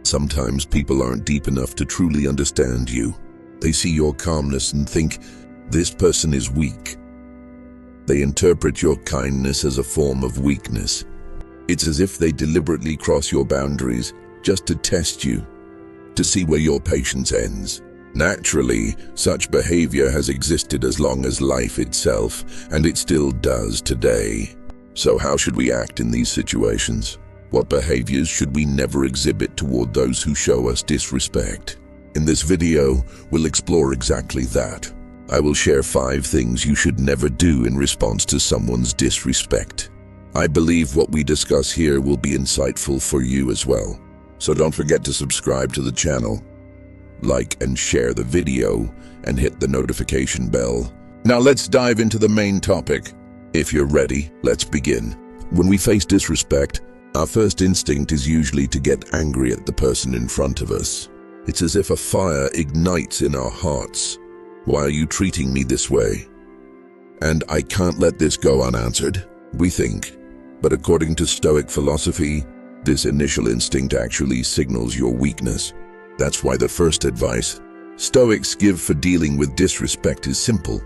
Sometimes people aren't deep enough to truly understand you. They see your calmness and think, this person is weak. They interpret your kindness as a form of weakness. It's as if they deliberately cross your boundaries just to test you, to see where your patience ends. Naturally, such behavior has existed as long as life itself, and it still does today. So how should we act in these situations? What behaviors should we never exhibit toward those who show us disrespect? In this video, we'll explore exactly that. I will share 5 things you should never do in response to someone's disrespect. I believe what we discuss here will be insightful for you as well. So don't forget to subscribe to the channel, like and share the video, and hit the notification bell. Now let's dive into the main topic. If you're ready, let's begin. When we face disrespect, our first instinct is usually to get angry at the person in front of us. It's as if a fire ignites in our hearts. Why are you treating me this way? And I can't let this go unanswered, we think. But according to Stoic philosophy, this initial instinct actually signals your weakness. That's why the first advice Stoics give for dealing with disrespect is simple.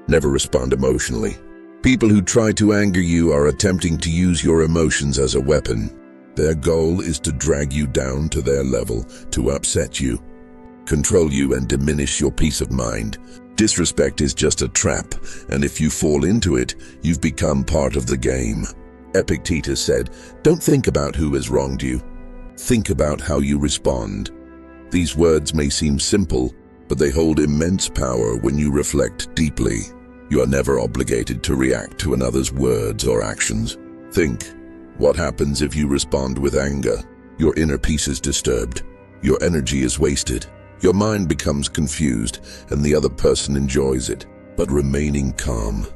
Never respond emotionally. People who try to anger you are attempting to use your emotions as a weapon. Their goal is to drag you down to their level, to upset you, control you, and diminish your peace of mind. Disrespect is just a trap, and if you fall into it, you've become part of the game. Epictetus said, "Don't think about who has wronged you. Think about how you respond." These words may seem simple, but they hold immense power when you reflect deeply. You are never obligated to react to another's words or actions. Think, what happens if you respond with anger? Your inner peace is disturbed. Your energy is wasted. Your mind becomes confused, and the other person enjoys it. But remaining calm.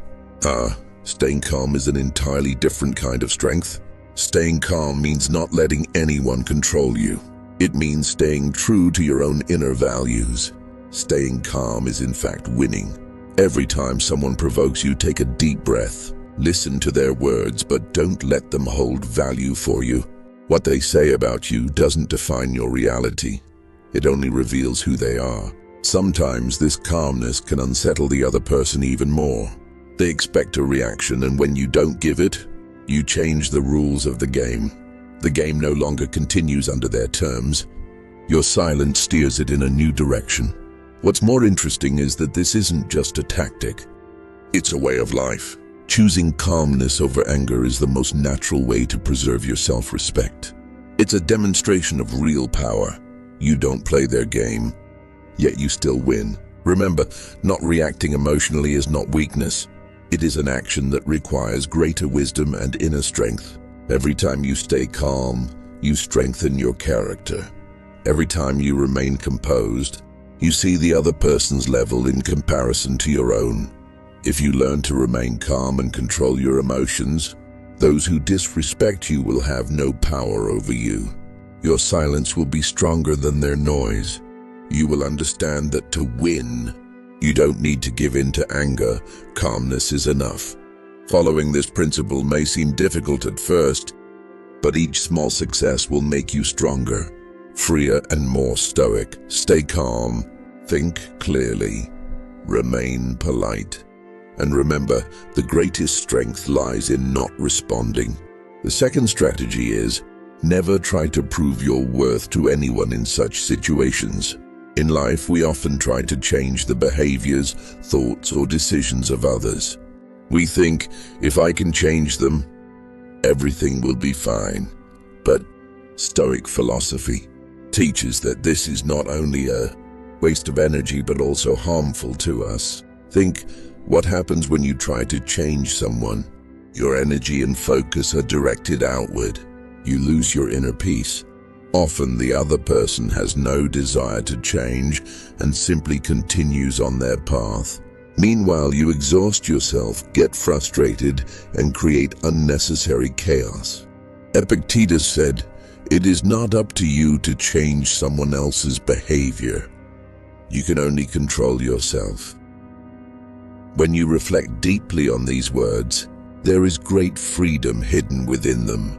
Staying calm is an entirely different kind of strength. Staying calm means not letting anyone control you. It means staying true to your own inner values. Staying calm is in fact winning. Every time someone provokes you, take a deep breath. Listen to their words, but don't let them hold value for you. What they say about you doesn't define your reality. It only reveals who they are. Sometimes this calmness can unsettle the other person even more. They expect a reaction, and when you don't give it, you change the rules of the game. The game no longer continues under their terms. Your silence steers it in a new direction. What's more interesting is that this isn't just a tactic. It's a way of life. Choosing calmness over anger is the most natural way to preserve your self-respect. It's a demonstration of real power. You don't play their game, yet you still win. Remember, not reacting emotionally is not weakness. It is an action that requires greater wisdom and inner strength. Every time you stay calm, you strengthen your character. Every time you remain composed, you see the other person's level in comparison to your own. If you learn to remain calm and control your emotions, those who disrespect you will have no power over you. Your silence will be stronger than their noise. You will understand that to win, you don't need to give in to anger. Calmness is enough. Following this principle may seem difficult at first, but each small success will make you stronger, freer, and more stoic. Stay calm, think clearly, remain polite, and remember, the greatest strength lies in not responding. The second strategy is, never try to prove your worth to anyone in such situations. In life, we often try to change the behaviors, thoughts, or decisions of others. We think, if I can change them, everything will be fine. But Stoic philosophy teaches that this is not only a waste of energy, but also harmful to us. Think, what happens when you try to change someone? Your energy and focus are directed outward. You lose your inner peace. Often the other person has no desire to change and simply continues on their path. Meanwhile, you exhaust yourself, get frustrated, and create unnecessary chaos. Epictetus said, "It is not up to you to change someone else's behavior. You can only control yourself." When you reflect deeply on these words, there is great freedom hidden within them.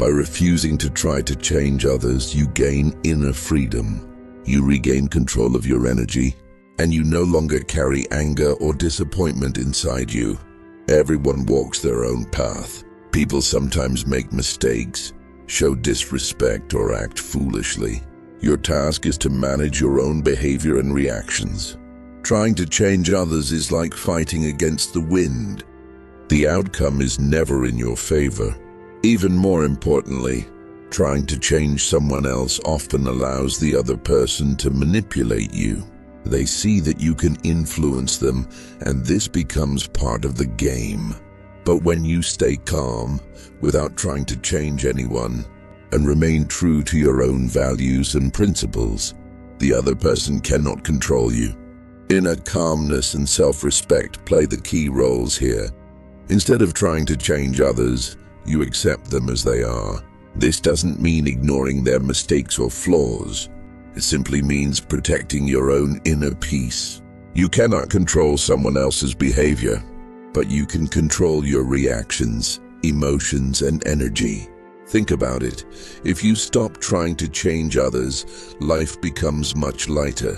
By refusing to try to change others, you gain inner freedom. You regain control of your energy, and you no longer carry anger or disappointment inside you. Everyone walks their own path. People sometimes make mistakes, show disrespect, or act foolishly. Your task is to manage your own behavior and reactions. Trying to change others is like fighting against the wind. The outcome is never in your favor. Even more importantly, trying to change someone else often allows the other person to manipulate you. They see that you can influence them, and this becomes part of the game. But when you stay calm, without trying to change anyone, and remain true to your own values and principles, the other person cannot control you. Inner calmness and self-respect play the key roles here. Instead of trying to change others, you accept them as they are. This doesn't mean ignoring their mistakes or flaws. It simply means protecting your own inner peace. You cannot control someone else's behavior, but you can control your reactions, emotions, and energy. Think about it. If you stop trying to change others, life becomes much lighter.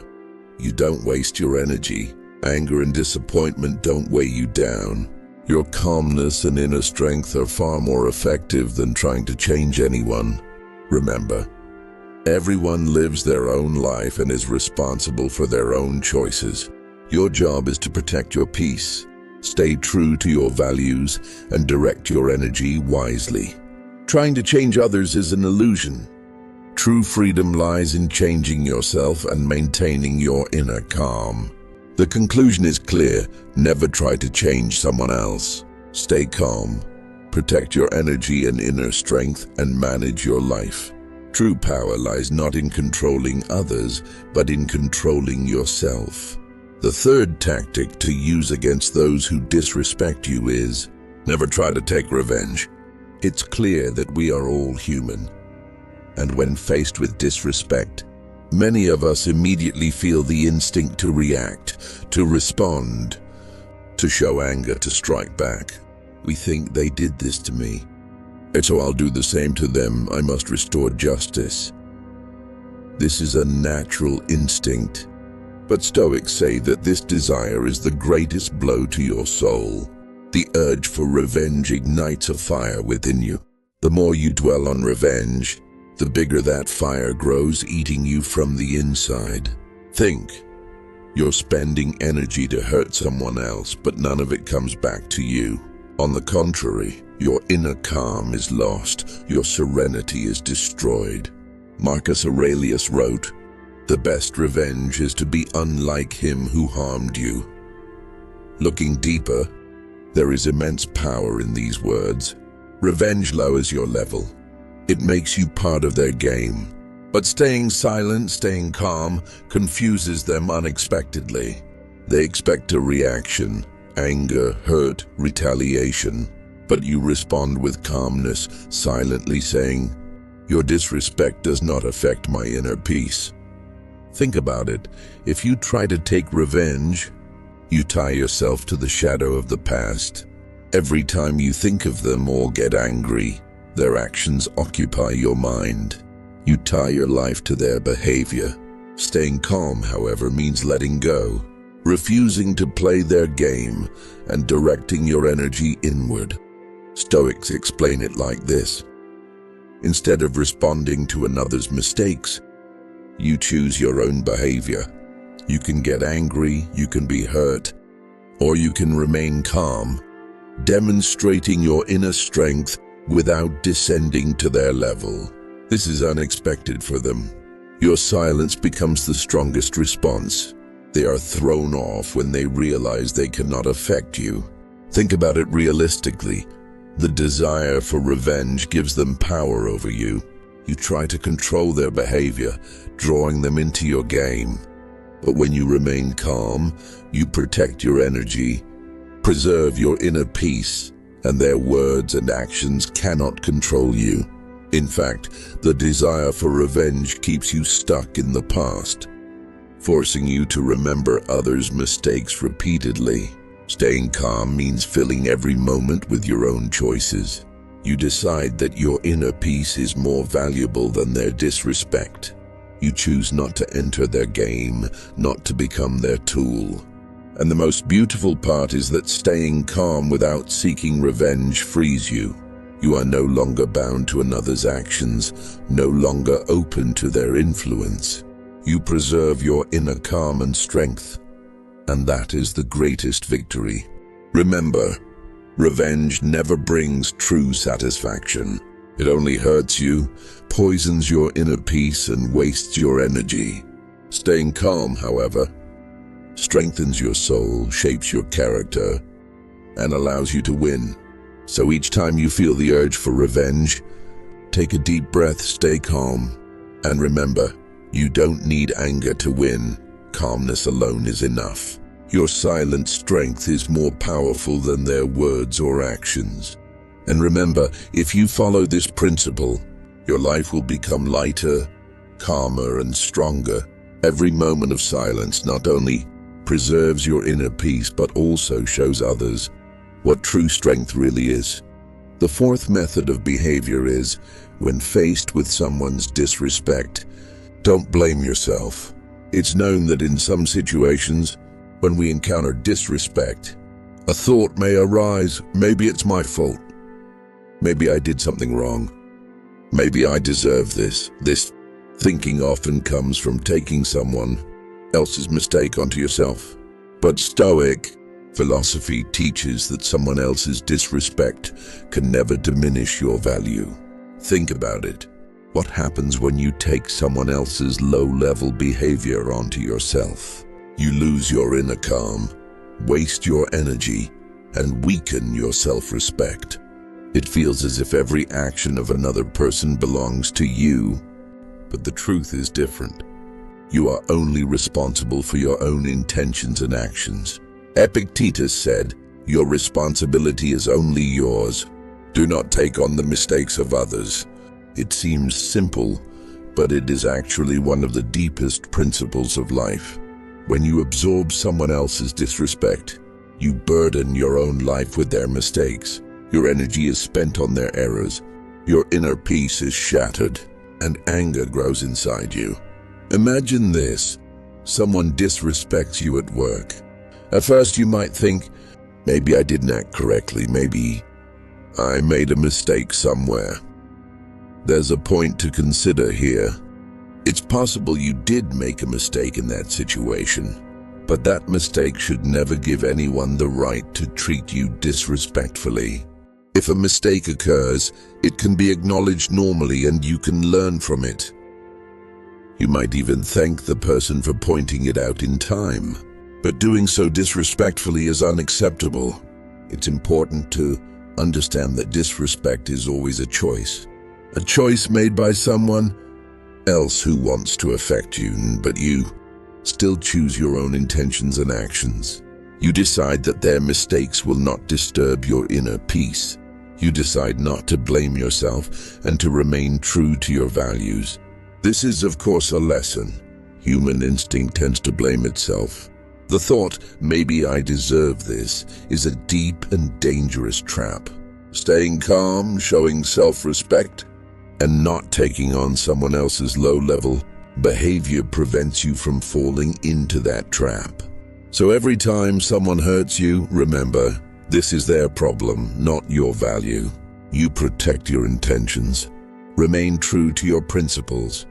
You don't waste your energy. Anger and disappointment don't weigh you down. Your calmness and inner strength are far more effective than trying to change anyone. Remember, everyone lives their own life and is responsible for their own choices. Your job is to protect your peace, stay true to your values, and direct your energy wisely. Trying to change others is an illusion. True freedom lies in changing yourself and maintaining your inner calm. The conclusion is clear: never try to change someone else. Stay calm, protect your energy and inner strength, and manage your life. True power lies not in controlling others, but in controlling yourself. The third tactic to use against those who disrespect you is, never try to take revenge. It's clear that we are all human, and when faced with disrespect, many of us immediately feel the instinct to react, to respond, to show anger, to strike back. We think they did this to me, and so I'll do the same to them. I must restore justice. This is a natural instinct, but Stoics say that this desire is the greatest blow to your soul. The urge for revenge ignites a fire within you. The more you dwell on revenge, the bigger that fire grows, eating you from the inside. Think, you're spending energy to hurt someone else, but none of it comes back to you. On the contrary, your inner calm is lost, your serenity is destroyed. Marcus Aurelius wrote, "The best revenge is to be unlike him who harmed you." Looking deeper, there is immense power in these words. Revenge lowers your level. It makes you part of their game. But staying silent, staying calm, confuses them unexpectedly. They expect a reaction, anger, hurt, retaliation. But you respond with calmness, silently saying, "Your disrespect does not affect my inner peace." Think about it. If you try to take revenge, you tie yourself to the shadow of the past. Every time you think of them or get angry, their actions occupy your mind. You tie your life to their behavior. Staying calm, however, means letting go, refusing to play their game, and directing your energy inward. Stoics explain it like this. Instead of responding to another's mistakes, you choose your own behavior. You can get angry, you can be hurt, or you can remain calm, demonstrating your inner strength without descending to their level. This is unexpected for them. Your silence becomes the strongest response. They are thrown off when they realize they cannot affect you. Think about it realistically. The desire for revenge gives them power over you. You try to control their behavior, drawing them into your game. But when you remain calm, you protect your energy, preserve your inner peace, and their words and actions cannot control you. In fact, the desire for revenge keeps you stuck in the past, forcing you to remember others' mistakes repeatedly. Staying calm means filling every moment with your own choices. You decide that your inner peace is more valuable than their disrespect. You choose not to enter their game, not to become their tool. And the most beautiful part is that staying calm without seeking revenge frees you. You are no longer bound to another's actions, no longer open to their influence. You preserve your inner calm and strength, and that is the greatest victory. Remember, revenge never brings true satisfaction. It only hurts you, poisons your inner peace, and wastes your energy. Staying calm, however, strengthens your soul, shapes your character, and allows you to win. So each time you feel the urge for revenge, take a deep breath, stay calm, and remember, you don't need anger to win. Calmness alone is enough. Your silent strength is more powerful than their words or actions. And remember, if you follow this principle, your life will become lighter, calmer, and stronger. Every moment of silence not only preserves your inner peace, but also shows others what true strength really is. The fourth method of behavior is, when faced with someone's disrespect, don't blame yourself. It's known that in some situations, when we encounter disrespect, a thought may arise, maybe it's my fault. Maybe I did something wrong. Maybe I deserve this. This thinking often comes from taking someone else's mistake onto yourself. But Stoic philosophy teaches that someone else's disrespect can never diminish your value. Think about it. What happens when you take someone else's low-level behavior onto yourself? You lose your inner calm, waste your energy, and weaken your self-respect. It feels as if every action of another person belongs to you, but the truth is different. You are only responsible for your own intentions and actions. Epictetus said, "Your responsibility is only yours. Do not take on the mistakes of others." It seems simple, but it is actually one of the deepest principles of life. When you absorb someone else's disrespect, you burden your own life with their mistakes. Your energy is spent on their errors. Your inner peace is shattered, and anger grows inside you. Imagine this. Someone disrespects you at work. At first you might think, maybe I didn't act correctly, maybe I made a mistake somewhere. There's a point to consider here. It's possible you did make a mistake in that situation, but that mistake should never give anyone the right to treat you disrespectfully. If a mistake occurs, it can be acknowledged normally and you can learn from it. You might even thank the person for pointing it out in time, but doing so disrespectfully is unacceptable. It's important to understand that disrespect is always a choice made by someone else who wants to affect you, but you still choose your own intentions and actions. You decide that their mistakes will not disturb your inner peace. You decide not to blame yourself and to remain true to your values. This is, of course, a lesson. Human instinct tends to blame itself. The thought, "maybe I deserve this," is a deep and dangerous trap. Staying calm, showing self-respect, and not taking on someone else's low-level behavior prevents you from falling into that trap. So every time someone hurts you, remember, this is their problem, not your value. You protect your intentions, remain true to your principles,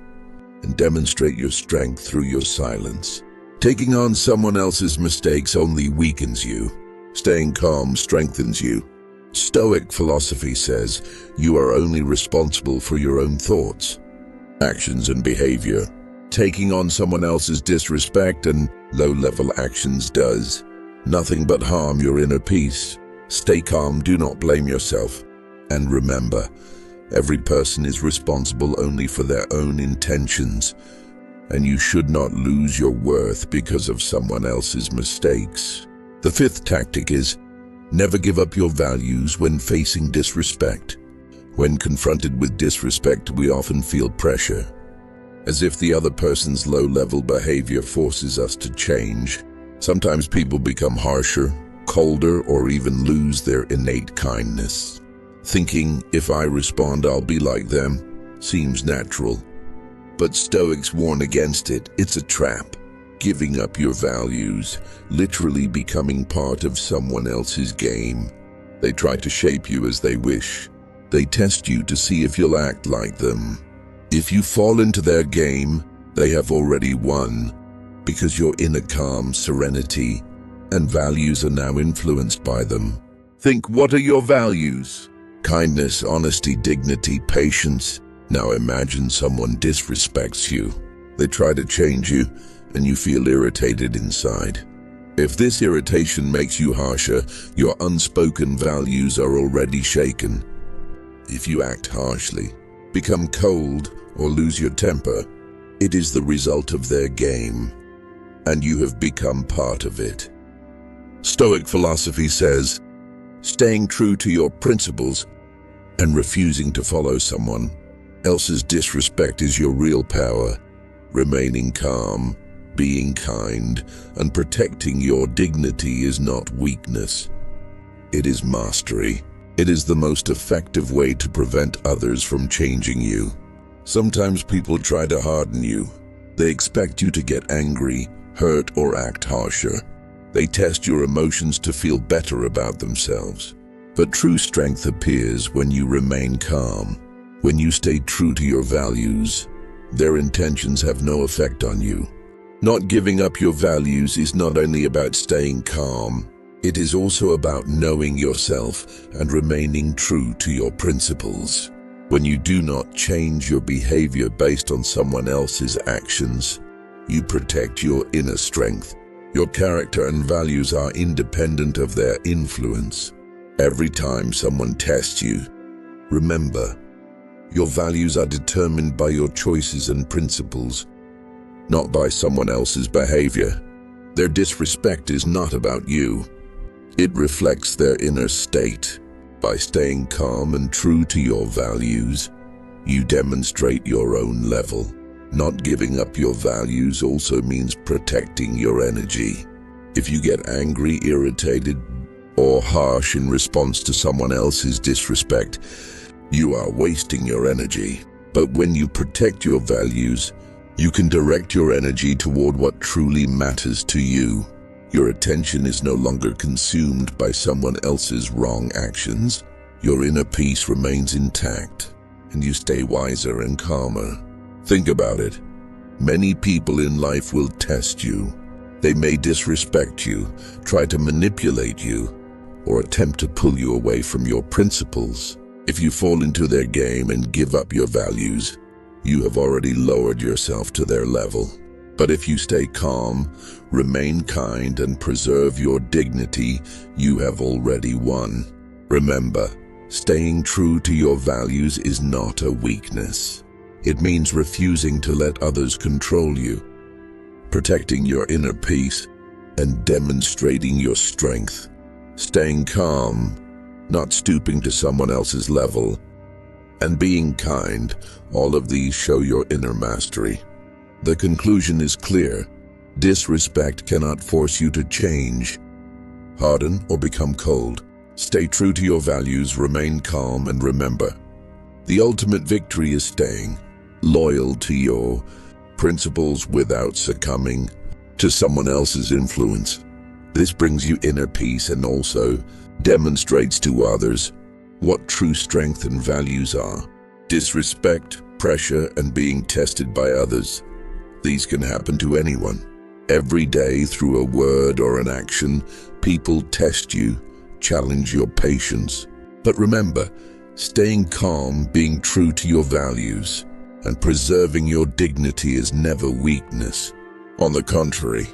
and demonstrate your strength through your silence. Taking on someone else's mistakes only weakens you. Staying calm strengthens you. Stoic philosophy says you are only responsible for your own thoughts, actions, and behavior. Taking on someone else's disrespect and low-level actions does nothing but harm your inner peace. Stay calm, do not blame yourself. And remember, every person is responsible only for their own intentions, and you should not lose your worth because of someone else's mistakes. The fifth tactic is never give up your values when facing disrespect. When confronted with disrespect, we often feel pressure, as if the other person's low-level behavior forces us to change. Sometimes people become harsher, colder, or even lose their innate kindness. Thinking, if I respond, I'll be like them, seems natural. But Stoics warn against it. It's a trap. Giving up your values, literally becoming part of someone else's game. They try to shape you as they wish. They test you to see if you'll act like them. If you fall into their game, they have already won, because your inner calm, serenity, and values are now influenced by them. Think, what are your values? Kindness, honesty, dignity, patience. Now imagine someone disrespects you. They try to change you, and you feel irritated inside. If this irritation makes you harsher, your unspoken values are already shaken. If you act harshly, become cold, or lose your temper, it is the result of their game, and you have become part of it. Stoic philosophy says, staying true to your principles and refusing to follow someone else's disrespect is your real power. Remaining calm, being kind, and protecting your dignity is not weakness. It is mastery. It is the most effective way to prevent others from changing you. Sometimes people try to harden you. They expect you to get angry, hurt, or act harsher. They test your emotions to feel better about themselves. But true strength appears when you remain calm. When you stay true to your values, their intentions have no effect on you. Not giving up your values is not only about staying calm, it is also about knowing yourself and remaining true to your principles. When you do not change your behavior based on someone else's actions, you protect your inner strength. Your character and values are independent of their influence. Every time someone tests you, remember, your values are determined by your choices and principles, not by someone else's behavior. Their disrespect is not about you. It reflects their inner state. By staying calm and true to your values, you demonstrate your own level. Not giving up your values also means protecting your energy. If you get angry, irritated, or harsh in response to someone else's disrespect, you are wasting your energy. But when you protect your values, you can direct your energy toward what truly matters to you. Your attention is no longer consumed by someone else's wrong actions. Your inner peace remains intact, and you stay wiser and calmer. Think about it. Many people in life will test you. They may disrespect you, try to manipulate you, or attempt to pull you away from your principles. If you fall into their game and give up your values, you have already lowered yourself to their level. But if you stay calm, remain kind, and preserve your dignity, you have already won. Remember, staying true to your values is not a weakness. It means refusing to let others control you, protecting your inner peace, and demonstrating your strength. Staying calm, not stooping to someone else's level, and being kind, all of these show your inner mastery. The conclusion is clear. Disrespect cannot force you to change, harden, or become cold. Stay true to your values, remain calm, and remember, the ultimate victory is staying loyal to your principles without succumbing to someone else's influence. This brings you inner peace and also demonstrates to others what true strength and values are. Disrespect, pressure, and being tested by others. These can happen to anyone. Every day, through a word or an action, people test you, challenge your patience. But remember, staying calm, being true to your values, and preserving your dignity is never weakness. On the contrary,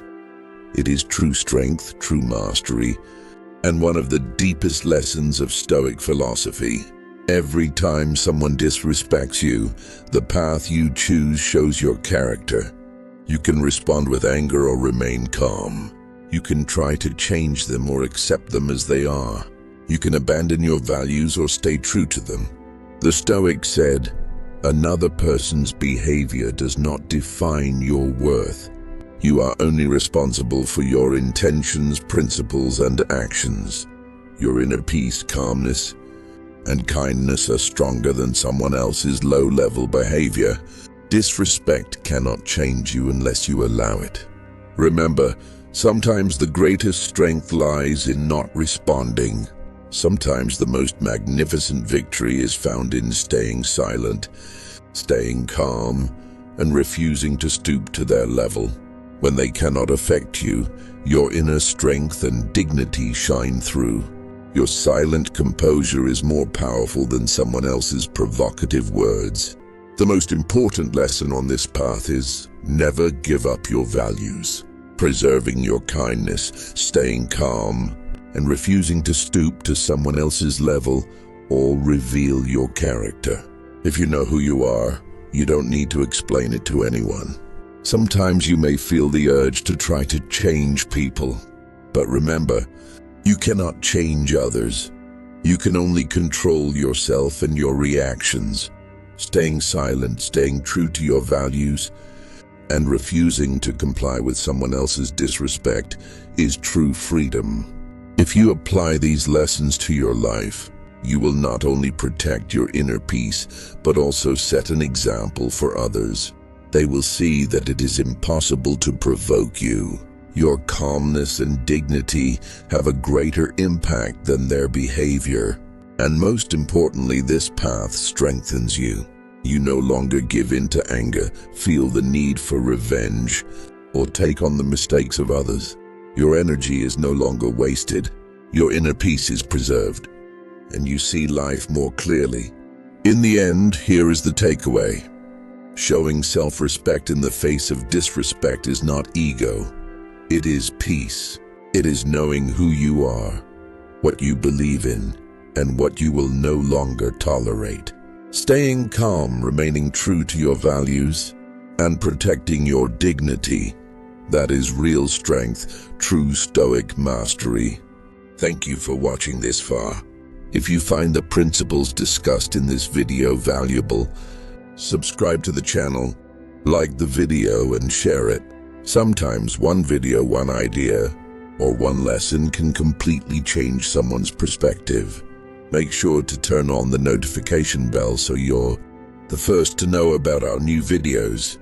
it is true strength, true mastery, and one of the deepest lessons of Stoic philosophy. Every time someone disrespects you, the path you choose shows your character. You can respond with anger or remain calm. You can try to change them or accept them as they are. You can abandon your values or stay true to them. The Stoics said, "Another person's behavior does not define your worth. You are only responsible for your intentions, principles, and actions." Your inner peace, calmness, and kindness are stronger than someone else's low-level behavior. Disrespect cannot change you unless you allow it. Remember, sometimes the greatest strength lies in not responding. Sometimes the most magnificent victory is found in staying silent, staying calm, and refusing to stoop to their level. When they cannot affect you, your inner strength and dignity shine through. Your silent composure is more powerful than someone else's provocative words. The most important lesson on this path is never give up your values. Preserving your kindness, staying calm, and refusing to stoop to someone else's level all reveal your character. If you know who you are, you don't need to explain it to anyone. Sometimes you may feel the urge to try to change people, but remember, you cannot change others. You can only control yourself and your reactions. Staying silent, staying true to your values, and refusing to comply with someone else's disrespect is true freedom. If you apply these lessons to your life, you will not only protect your inner peace, but also set an example for others. They will see that it is impossible to provoke you. Your calmness and dignity have a greater impact than their behavior. And most importantly, this path strengthens you. You no longer give in to anger, feel the need for revenge, or take on the mistakes of others. Your energy is no longer wasted. Your inner peace is preserved, and you see life more clearly. In the end, here is the takeaway. Showing self-respect in the face of disrespect is not ego. It is peace. It is knowing who you are, what you believe in, and what you will no longer tolerate. Staying calm, remaining true to your values, and protecting your dignity. That is real strength, true Stoic mastery. Thank you for watching this far. If you find the principles discussed in this video valuable, subscribe to the channel, like the video and share it. Sometimes one video, one idea, or one lesson can completely change someone's perspective. Make sure to turn on the notification bell so you're the first to know about our new videos.